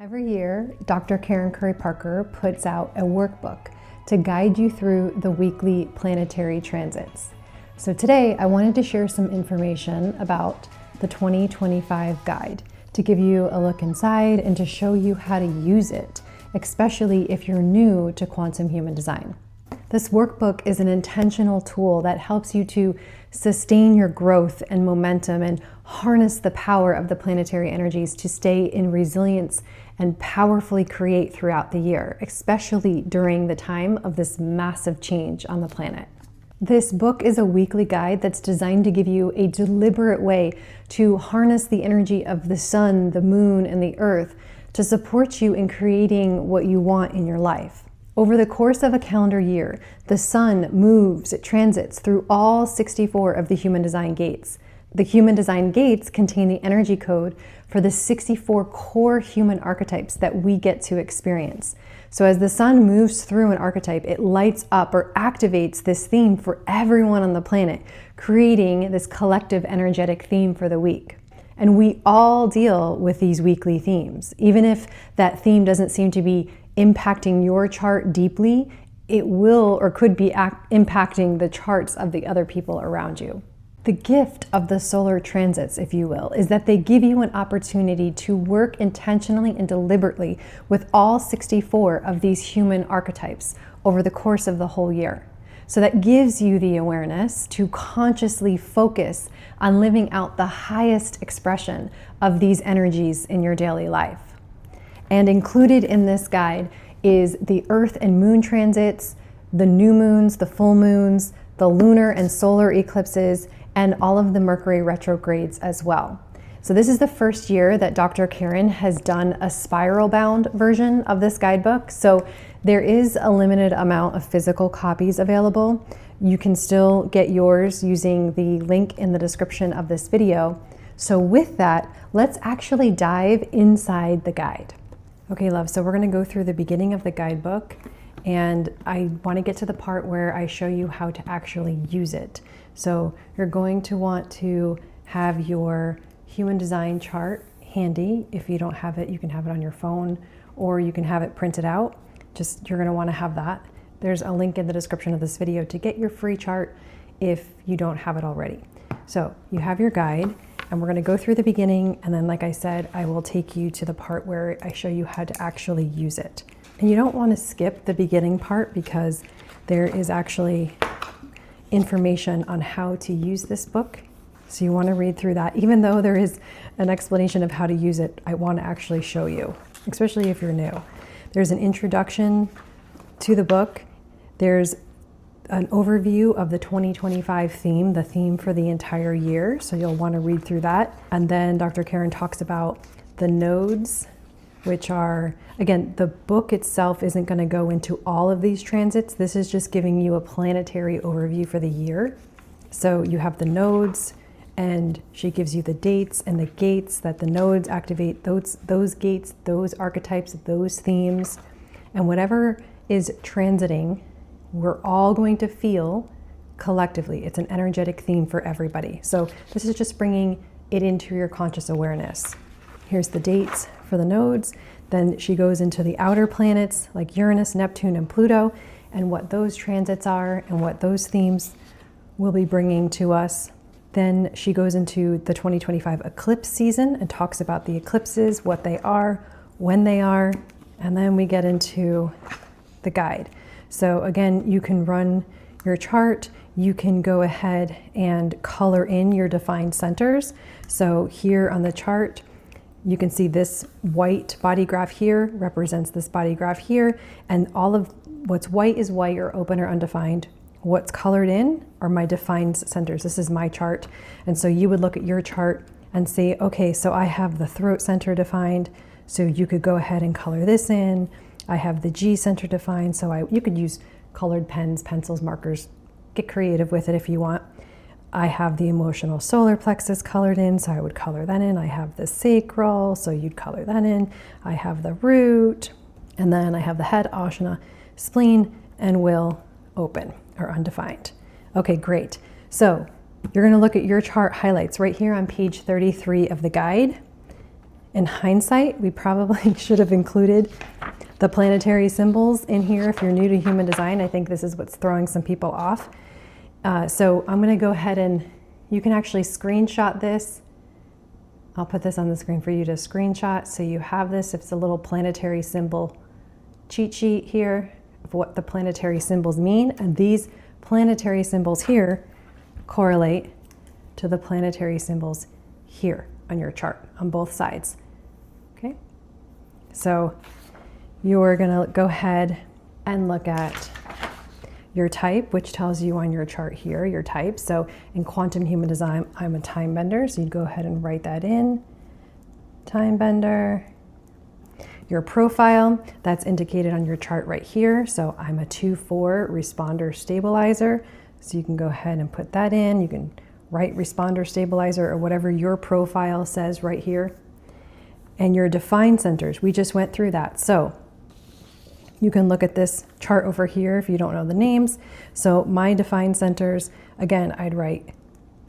Every year, Dr. Karen Curry Parker puts out a workbook to guide you through the weekly planetary transits. So today, I wanted to share some information about the 2025 guide to give you a look inside and to show you how to use it, especially if you're new to quantum human design. This workbook is an intentional tool that helps you to sustain your growth and momentum and harness the power of the planetary energies to stay in resilience and powerfully create throughout the year, especially during the time of this massive change on the planet. This book is a weekly guide that's designed to give you a deliberate way to harness the energy of the sun, the moon, and the earth to support you in creating what you want in your life. Over the course of a calendar year, the sun moves, it transits through all 64 of the human design gates. The human design gates contain the energy code for the 64 core human archetypes that we get to experience. So as the sun moves through an archetype, it lights up or activates this theme for everyone on the planet, creating this collective energetic theme for the week. And we all deal with these weekly themes. Even if that theme doesn't seem to be impacting your chart deeply, it will or could be impacting the charts of the other people around you. The gift of the solar transits, if you will, is that they give you an opportunity to work intentionally and deliberately with all 64 of these human archetypes over the course of the whole year. So that gives you the awareness to consciously focus on living out the highest expression of these energies in your daily life. And included in this guide is the Earth and Moon transits, the new moons, the full moons, the lunar and solar eclipses, and all of the Mercury retrogrades as well. So this is the first year that Dr. Karen has done a spiral-bound version of this guidebook. So there is a limited amount of physical copies available. You can still get yours using the link in the description of this video. So with that, let's actually dive inside the guide. Okay, love, so we're gonna go through the beginning of the guidebook, and I wanna get to the part where I show you how to actually use it. So you're going to want to have your human design chart handy. If you don't have it, you can have it on your phone, or you can have it printed out. You're gonna wanna have that. There's a link in the description of this video to get your free chart if you don't have it already. So you have your guide, and we're gonna go through the beginning, and then like I said, I will take you to the part where I show you how to actually use it. And you don't wanna skip the beginning part because there is actually information on how to use this book. So you wanna read through that. Even though there is an explanation of how to use it, I wanna actually show you, especially if you're new. There's an introduction to the book. There's an overview of the 2025 theme, the theme for the entire year. So you'll want to read through that. And then Dr. Karen talks about the nodes, which are, again, the book itself isn't going to go into all of these transits. This is just giving you a planetary overview for the year. So you have the nodes, and she gives you the dates and the gates that the nodes activate, those gates, those archetypes, those themes, and whatever is transiting, we're all going to feel collectively. It's an energetic theme for everybody. So this is just bringing it into your conscious awareness. Here's the dates for the nodes. Then she goes into the outer planets like Uranus, Neptune, and Pluto, and what those transits are and what those themes will be bringing to us. Then she goes into the 2025 eclipse season and talks about the eclipses, what they are, when they are, and then we get into the guide. So again, you can run your chart, you can go ahead and color in your defined centers. So here on the chart, you can see this white body graph here represents this body graph here, and all of what's white is white or open or undefined. What's colored in are my defined centers. This is my chart. And so you would look at your chart and say, okay, so I have the throat center defined, so you could go ahead and color this in. I have the G center defined, so you could use colored pens, pencils, markers, get creative with it if you want. I have the emotional solar plexus colored in, so I would color that in. I have the sacral, so you'd color that in. I have the root, and then I have the head, Ajna, spleen, and will open or undefined. Okay, great. So you're gonna look at your chart highlights right here on page 33 of the guide. In hindsight, we probably should have included the planetary symbols in here. If you're new to human design, I think this is what's throwing some people off. So I'm going to go ahead and you can actually screenshot this. I'll put this on the screen for you to screenshot. So you have this. It's a little planetary symbol cheat sheet here of what the planetary symbols mean. And these planetary symbols here correlate to the planetary symbols here on your chart on both sides. Okay. So you're going to go ahead and look at your type, which tells you on your chart here, your type. So in quantum human design, I'm a time bender. So you'd go ahead and write that in, time bender. Your profile, that's indicated on your chart right here. So I'm a 2-4 responder stabilizer. So you can go ahead and put that in. You can write responder stabilizer or whatever your profile says right here. And your defined centers, we just went through that. So you can look at this chart over here if you don't know the names. So my defined centers, again, I'd write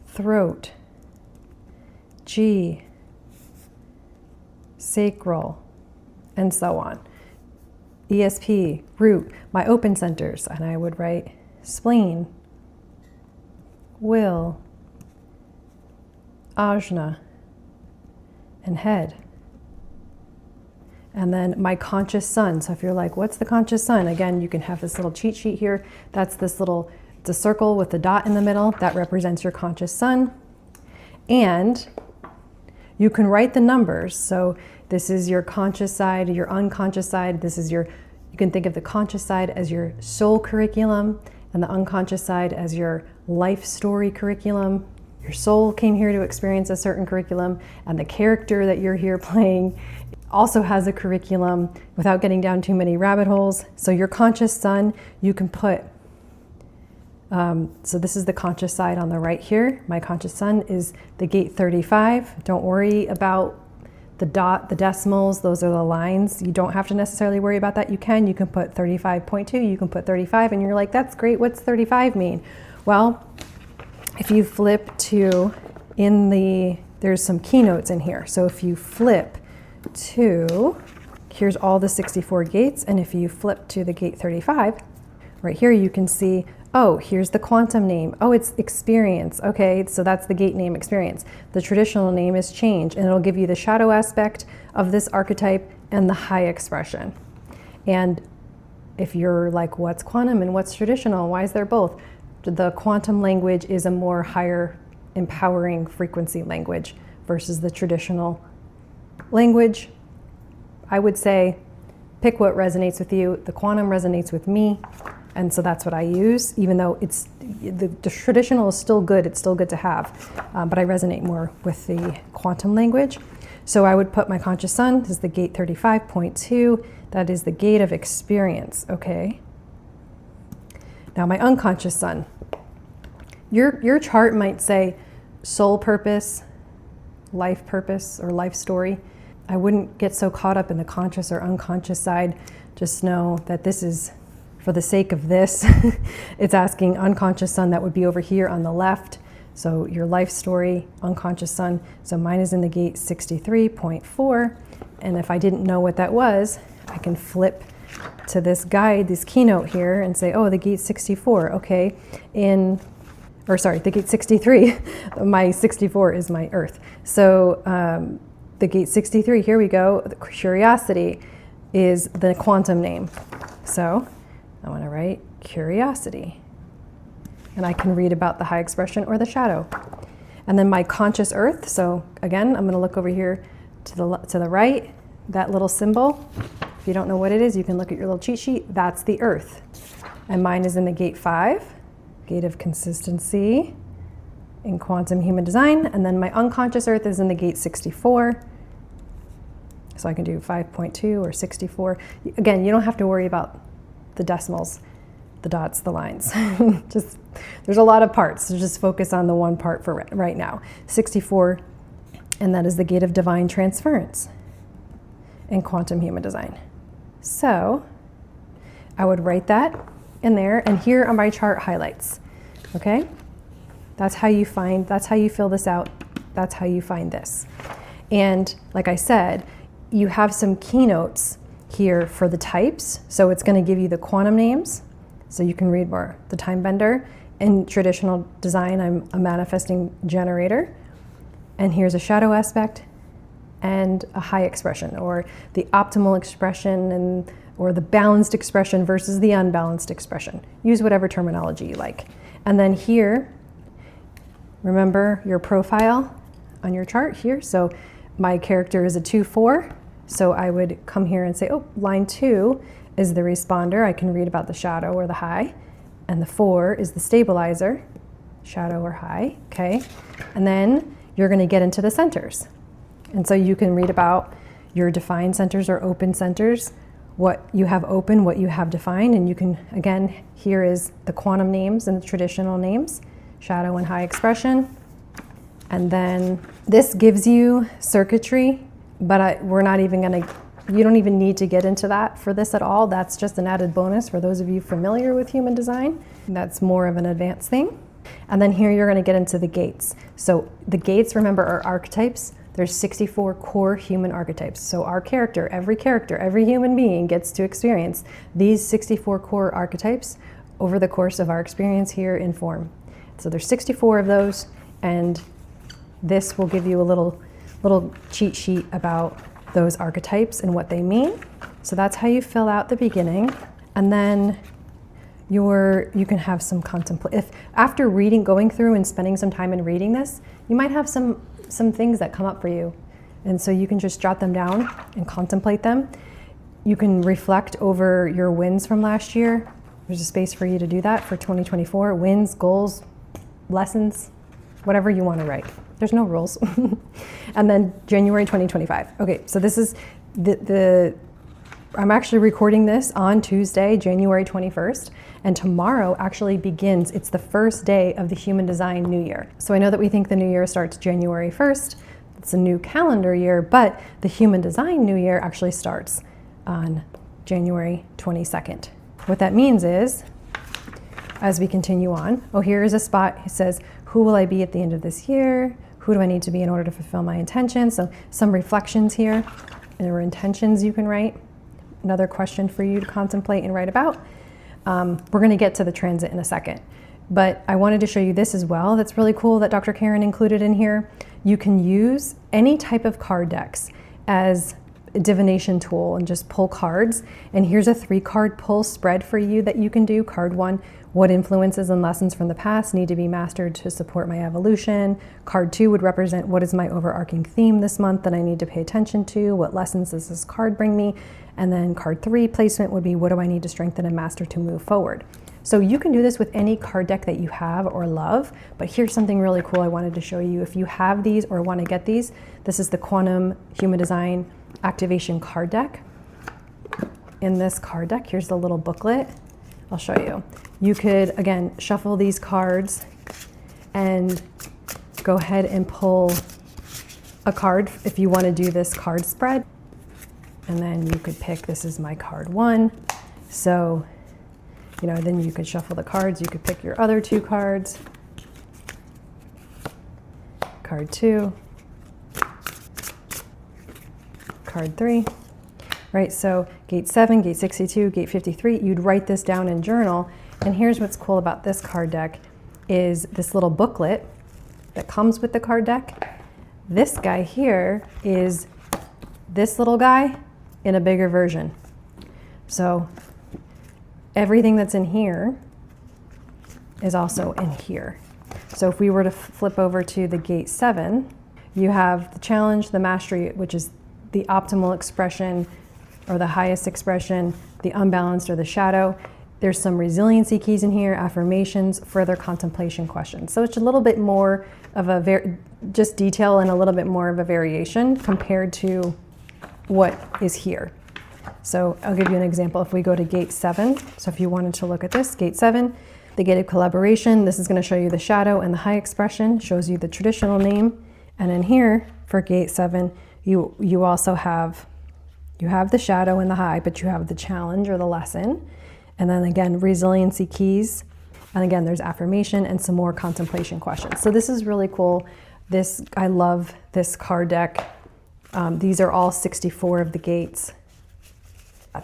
throat, G, sacral, and so on. ESP, root, my open centers, and I would write spleen, will, ajna, and head. And then my conscious sun. So if you're like, what's the conscious sun? Again, you can have this little cheat sheet here. That's this little, it's a circle with the dot in the middle. That represents your conscious sun. And you can write the numbers. So this is your conscious side, your unconscious side. This is your, you can think of the conscious side as your soul curriculum and the unconscious side as your life story curriculum. Your soul came here to experience a certain curriculum, and the character that you're here playing also has a curriculum without getting down too many rabbit holes. So your conscious sun, you can put, so this is the conscious side on the right here. My conscious sun is the gate 35. Don't worry about the dot, the decimals, those are the lines. You don't have to necessarily worry about that. You can put 35.2, you can put 35, and you're like, that's great, what's 35 mean? Well, if you flip to, there's some keynotes in here. So if you flip to, here's all the 64 gates, and if you flip to the gate 35, right here you can see, oh, here's the quantum name. Oh, it's experience. Okay, so that's the gate name, experience. The traditional name is change, and it'll give you the shadow aspect of this archetype and the high expression. And if you're like, what's quantum and what's traditional? Why is there both? The quantum language is a more higher empowering frequency language versus the traditional language. I would say pick what resonates with you. The quantum resonates with me, and so that's what I use, even though it's the traditional is still good. It's still good to have, but I resonate more with the quantum language. So I would put my conscious sun, this is the gate 35.2. That is the gate of experience, okay? Now my unconscious sun. Your chart might say soul purpose, life purpose, or life story. I wouldn't get so caught up in the conscious or unconscious side. Just know that this is, for the sake of this, it's asking unconscious sun, that would be over here on the left. So your life story, unconscious sun. So mine is in the gate 63.4. And if I didn't know what that was, I can flip to this guide, this keynote here, and say, oh, the gate 64, okay. The gate 63, my 64 is my earth. So the gate 63, here we go, the curiosity is the quantum name. So I want to write curiosity. And I can read about the high expression or the shadow. And then my conscious earth, so again, I'm going to look over here to the right, that little symbol. If you don't know what it is, you can look at your little cheat sheet. That's the earth. And mine is in the gate 5, gate of consistency in quantum human design. And then my unconscious earth is in the gate 64. So I can do 5.2 or 64. Again, you don't have to worry about the decimals, the dots, the lines. There's a lot of parts, so just focus on the one part for right now. 64, and that is the gate of divine transference in quantum human design. So I would write that in there, and here are my chart highlights, okay? That's how you fill this out. That's how you find this. And like I said, you have some keynotes here for the types. So it's going to give you the quantum names, so you can read more. The time bender. In traditional design, I'm a manifesting generator. And here's a shadow aspect and a high expression, or the optimal expression, or the balanced expression versus the unbalanced expression. Use whatever terminology you like. And then here, remember your profile on your chart here. So my character is a 2-4. So I would come here and say, oh, line 2 is the responder. I can read about the shadow or the high. And the 4 is the stabilizer, shadow or high, okay? And then you're gonna get into the centers. And so you can read about your defined centers or open centers, what you have open, what you have defined, and you can, again, here is the quantum names and the traditional names, shadow and high expression. And then this gives you circuitry, but we're not even gonna, you don't even need to get into that for this at all. That's just an added bonus for those of you familiar with human design. That's more of an advanced thing. And then here you're gonna get into the gates. So the gates, remember, are archetypes. There's 64 core human archetypes. So our character, every human being gets to experience these 64 core archetypes over the course of our experience here in form. So there's 64 of those, and this will give you a little cheat sheet about those archetypes and what they mean. So that's how you fill out the beginning. And then you can have some if after going through and spending some time in reading this, you might have some things that come up for you. And so you can just jot them down and contemplate them. You can reflect over your wins from last year. There's a space for you to do that for 2024. Wins, goals, lessons, whatever you want to write. There's no rules. And then January 2025. Okay, so this is I'm actually recording this on Tuesday, January 21st, and tomorrow actually begins, it's the first day of the Human Design New Year. So I know that we think the new year starts January 1st, it's a new calendar year, but the Human Design New Year actually starts on January 22nd. What that means is, as we continue on, here is a spot, it says, who will I be at the end of this year? Who do I need to be in order to fulfill my intentions? So some reflections here, and there were intentions you can write. Another question for you to contemplate and write about. We're going to get to the transit in a second, but I wanted to show you this as well. That's really cool that Dr. Karen included in here. You can use any type of card decks as a divination tool and just pull cards. And here's a 3-card pull spread for you that you can do. Card 1, what influences and lessons from the past need to be mastered to support my evolution? Card 2 would represent what is my overarching theme this month that I need to pay attention to? What lessons does this card bring me? And then card 3 placement would be, what do I need to strengthen and master to move forward? So you can do this with any card deck that you have or love, but here's something really cool I wanted to show you. If you have these or want to get these, this is the Quantum Human Design Activation card deck. In this card deck, here's the little booklet. I'll show you. You could, again, shuffle these cards and go ahead and pull a card if you want to do this card spread. And then you could pick, this is my card 1. So, then you could shuffle the cards. You could pick your other 2 cards. Card 2. Card 3. Right, so gate 7, gate 62, gate 53, you'd write this down in journal. And here's what's cool about this card deck is this little booklet that comes with the card deck. This guy here is this little guy in a bigger version. So everything that's in here is also in here. So if we were to flip over to the gate 7, you have the challenge, the mastery, which is the optimal expression or the highest expression, the unbalanced or the shadow. There's some resiliency keys in here, affirmations, further contemplation questions. So it's a little bit more of a just detail and a little bit more of a variation compared to what is here. So I'll give you an example. If we go to gate 7, so if you wanted to look at this, gate 7, the gate of collaboration, this is going to show you the shadow and the high expression, shows you the traditional name. And in here for gate 7, you also have the shadow and the high, but you have the challenge or the lesson. And then again, resiliency keys. And again, there's affirmation and some more contemplation questions. So this is really cool. I love this card deck. These are all 64 of the gates.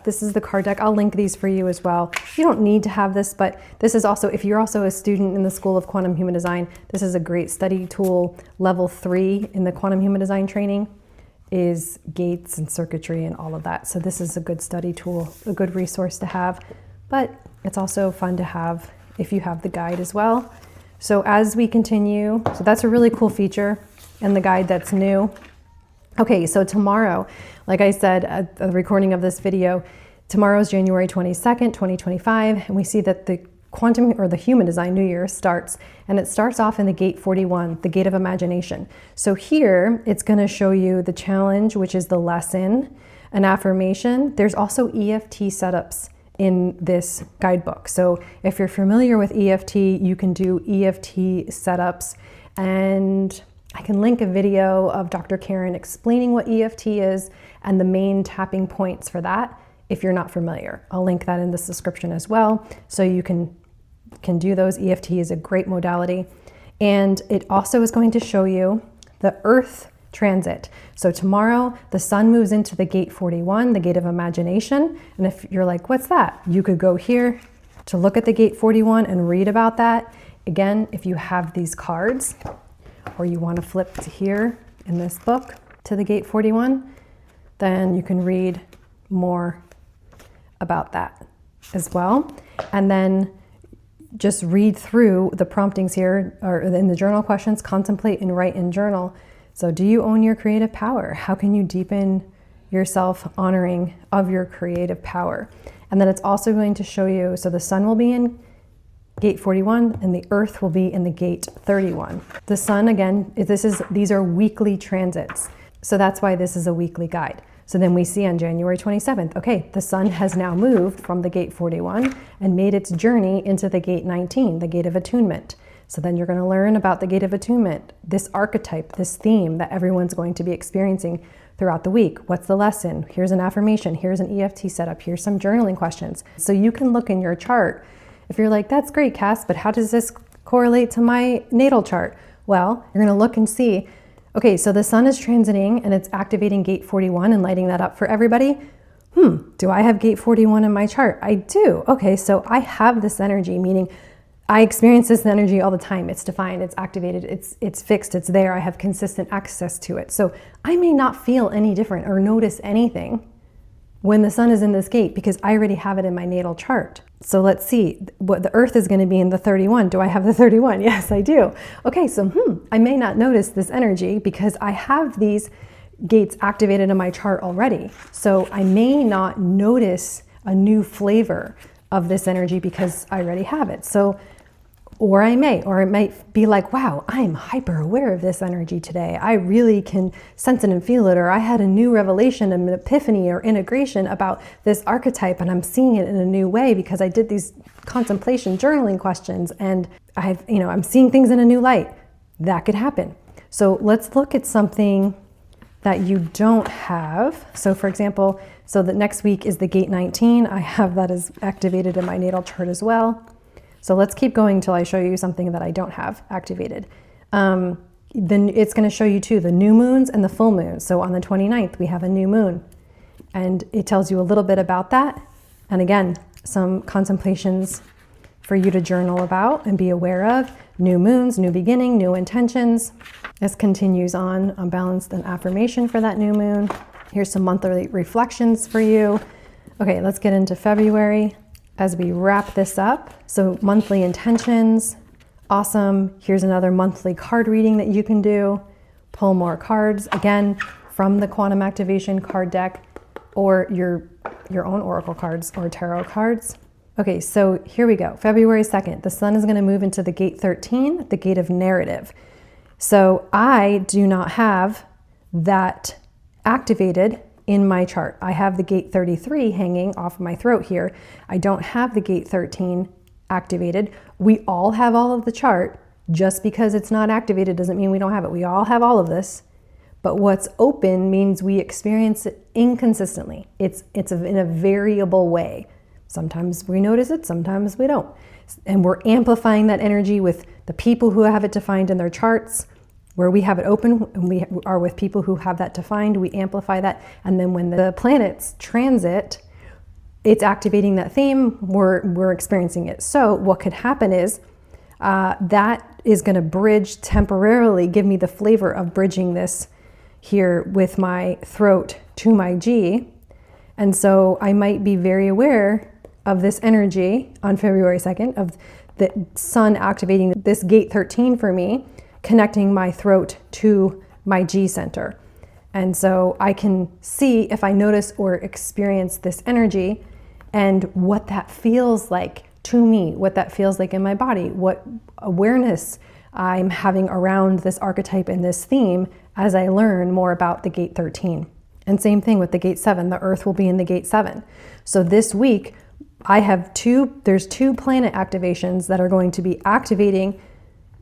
This is the card deck. I'll link these for you as well. You don't need to have this, but this is also, if you're also a student in the School of Quantum Human Design, this is a great study tool. Level 3 in the Quantum Human Design training is gates and circuitry and all of that. So this is a good study tool, a good resource to have, but it's also fun to have if you have the guide as well. So as we continue, so that's a really cool feature and the guide that's new. Okay, so tomorrow, like I said at the recording of this video, tomorrow is January 22nd, 2025, and we see that the quantum or the human design new year starts, and it starts off in the gate 41, the gate of imagination. So here it's going to show you the challenge, which is the lesson, an affirmation. There's also EFT setups in this guidebook. So if you're familiar with EFT, you can do EFT setups, and I can link a video of Dr. Karen explaining what EFT is and the main tapping points for that if you're not familiar. I'll link that in this description as well, so you can do those. EFT is a great modality. And it also is going to show you the Earth transit. So tomorrow the sun moves into the gate 41, the gate of imagination. And if you're like, what's that? You could go here to look at the gate 41 and read about that. Again, if you have these cards, or you want to flip to here in this book to the gate 41, then you can read more about that as well. And then just read through the promptings here, or in the journal questions, contemplate and write in journal. So do you own your creative power? How can you deepen your self-honoring of your creative power? And then it's also going to show you, so the sun will be in gate 41 and the Earth will be in the gate 31. The sun, again, these are weekly transits. So that's why this is a weekly guide. So then we see on January 27th, okay, the sun has now moved from the gate 41 and made its journey into the gate 19, the gate of attunement. So then you're going to learn about the gate of attunement, this archetype, this theme that everyone's going to be experiencing throughout the week. What's the lesson? Here's an affirmation. Here's an EFT setup. Here's some journaling questions. So you can look in your chart. If you're like, that's great, Cass, but how does this correlate to my natal chart? Well, you're going to look and see, okay, so the sun is transiting and it's activating gate 41 and lighting that up for everybody. Do I have gate 41 in my chart? I do. Okay, so I have this energy, meaning I experience this energy all the time. It's defined, it's activated, it's fixed, it's there. I have consistent access to it. So I may not feel any different or notice anything when the sun is in this gate because I already have it in my natal chart. So let's see, what the Earth is going to be in the 31. Do I have the 31? Yes, I do. Okay, so I may not notice this energy because I have these gates activated in my chart already. So I may not notice a new flavor of this energy because I already have it. So, or it might be like, wow, I'm hyper aware of this energy today. I really can sense it and feel it. Or I had a new revelation, an epiphany or integration about this archetype and I'm seeing it in a new way because I did these contemplation journaling questions and I'm seeing things in a new light. That could happen. So let's look at something that you don't have. So for example, so the next week is the gate 19. I have that as activated in my natal chart as well. So let's keep going until I show you something that I don't have activated. Then it's going to show you too the new moons and the full moons. So on the 29th, we have a new moon and it tells you a little bit about that. And again, some contemplations for you to journal about and be aware of. New moons, new beginning, new intentions. This continues on unbalanced and affirmation for that new moon. Here's some monthly reflections for you. Okay, let's get into February as we wrap this up. So monthly intentions, awesome. Here's another monthly card reading that you can do. Pull more cards, again, from the Quantum Activation card deck or your own oracle cards or tarot cards. Okay, so here we go. February 2nd, the sun is going to move into the gate 13, the gate of narrative. So I do not have that activated in my chart. I have the gate 33 hanging off my throat here. I don't have the gate 13 activated. We all have all of the chart. Just because it's not activated doesn't mean we don't have it. We all have all of this. But what's open means we experience it inconsistently. It's in a variable way. Sometimes we notice it, sometimes we don't. And we're amplifying that energy with the people who have it defined in their charts. where we have it open and we are with people who have that defined, we amplify that. And then when the planets transit, it's activating that theme, we're experiencing it. So what could happen is that is going to bridge temporarily, give me the flavor of bridging this here with my throat to my G. And so I might be very aware of this energy on February 2nd of the sun activating this gate 13 for me, connecting my throat to my G center. And so I can see if I notice or experience this energy and what that feels like to me, what that feels like in my body, what awareness I'm having around this archetype and this theme as I learn more about the gate 13. And same thing with the gate 7, the earth will be in the gate 7. So this week I have there's two planet activations that are going to be activating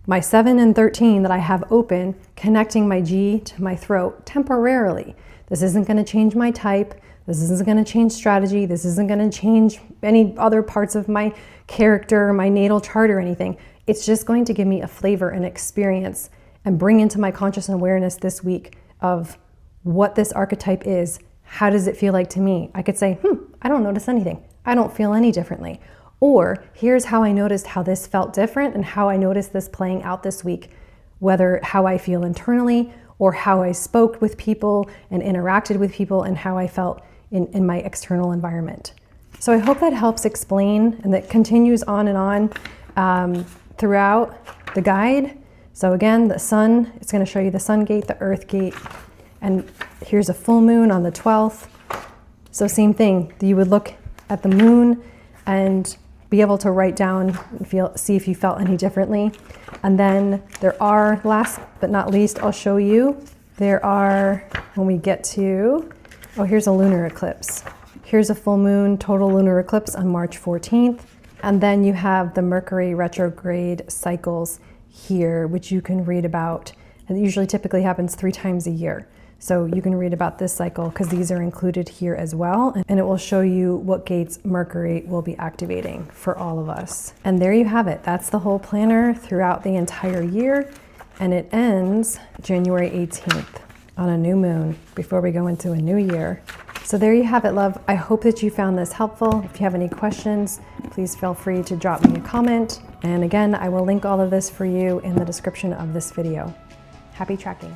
my 7 and 13 that I have open, connecting my G to my throat temporarily. This isn't going to change my type. This isn't going to change strategy. This isn't going to change any other parts of my character, my natal chart or anything. It's just going to give me a flavor and experience and bring into my conscious awareness this week of what this archetype is. How does it feel like to me? I could say, I don't notice anything. I don't feel any differently. Or here's how I noticed how this felt different and how I noticed this playing out this week, whether how I feel internally or how I spoke with people and interacted with people and how I felt in my external environment. So I hope that helps explain and that continues on and on throughout the guide. So again, the sun, it's going to show you the sun gate, the earth gate, and here's a full moon on the 12th. So same thing, you would look at the moon and be able to write down and see if you felt any differently. And then there are, last but not least, I'll show you, there are, when we get to, here's a lunar eclipse. Here's a full moon, total lunar eclipse on March 14th. And then you have the Mercury retrograde cycles here, which you can read about. And it usually typically happens 3 times a year. So you can read about this cycle because these are included here as well. And it will show you what gates Mercury will be activating for all of us. And there you have it. That's the whole planner throughout the entire year. And it ends January 18th on a new moon before we go into a new year. So there you have it, love. I hope that you found this helpful. If you have any questions, please feel free to drop me a comment. And again, I will link all of this for you in the description of this video. Happy tracking.